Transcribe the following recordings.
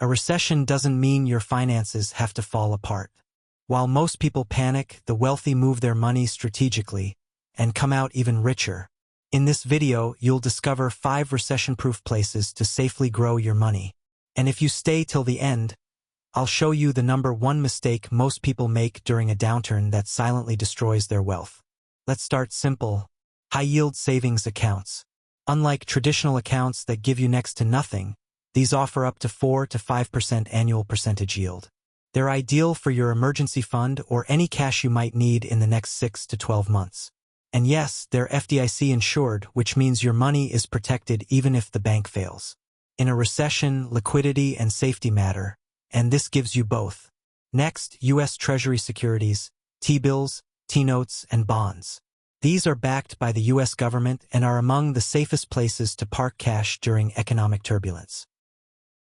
A recession doesn't mean your finances have to fall apart. While most people panic, the wealthy move their money strategically and come out even richer. In this video, you'll discover 5 recession-proof places to safely grow your money. And if you stay till the end, I'll show you the number 1 mistake most people make during a downturn that silently destroys their wealth. Let's start simple. High-yield savings accounts. Unlike traditional accounts that give you next to nothing, these offer up to 4 to 5% annual percentage yield. They're ideal for your emergency fund or any cash you might need in the next 6 to 12 months. And yes, they're FDIC insured, which means your money is protected even if the bank fails. In a recession, liquidity and safety matter, and this gives you both. Next, U.S. Treasury securities, T-bills, T-notes, and bonds. These are backed by the U.S. government and are among the safest places to park cash during economic turbulence.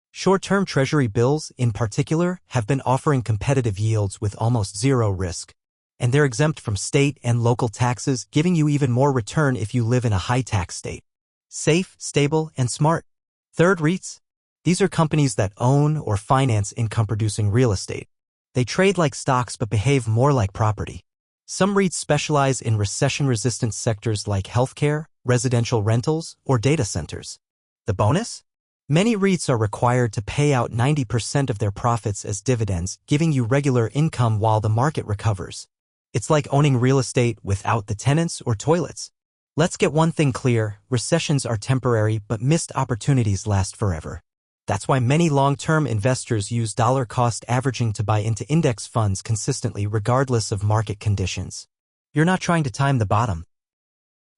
Short-term Treasury bills, in particular, have been offering competitive yields with almost zero risk, and they're exempt from state and local taxes, giving you even more return if you live in a high-tax state. Safe, stable, and smart. Third, REITs. These are companies that own or finance income-producing real estate. They trade like stocks but behave more like property. Some REITs specialize in recession-resistant sectors like healthcare, residential rentals, or data centers. The bonus? Many REITs are required to pay out 90% of their profits as dividends, giving you regular income while the market recovers. It's like owning real estate without the tenants or toilets. Let's get one thing clear: recessions are temporary, but missed opportunities last forever. That's why many long-term investors use dollar-cost averaging to buy into index funds consistently regardless of market conditions. You're not trying to time the bottom.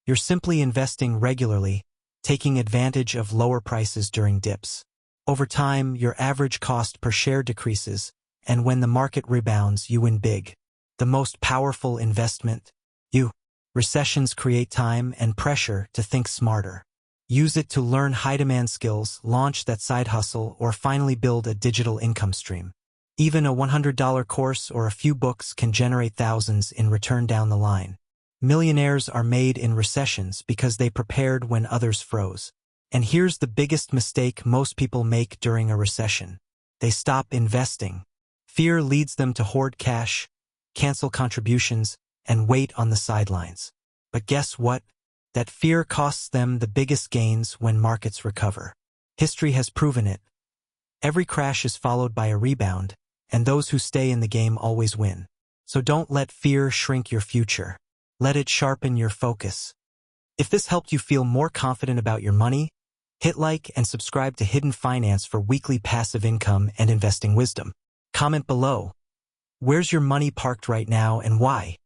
You're simply investing regularly, taking advantage of lower prices during dips. Over time, your average cost per share decreases, and when the market rebounds, you win big. The most powerful investment, you. Recessions create time and pressure to think smarter. Use it to learn high-demand skills, launch that side hustle, or finally build a digital income stream. Even a $100 course or a few books can generate thousands in return down the line. Millionaires are made in recessions because they prepared when others froze. And here's the biggest mistake most people make during a recession. They stop investing. Fear leads them to hoard cash, cancel contributions, and wait on the sidelines. But guess what? That fear costs them the biggest gains when markets recover. History has proven it. Every crash is followed by a rebound, and those who stay in the game always win. So don't let fear shrink your future. Let it sharpen your focus. If this helped you feel more confident about your money, hit like and subscribe to Hidden Finance for weekly passive income and investing wisdom. Comment below. Where's your money parked right now and why?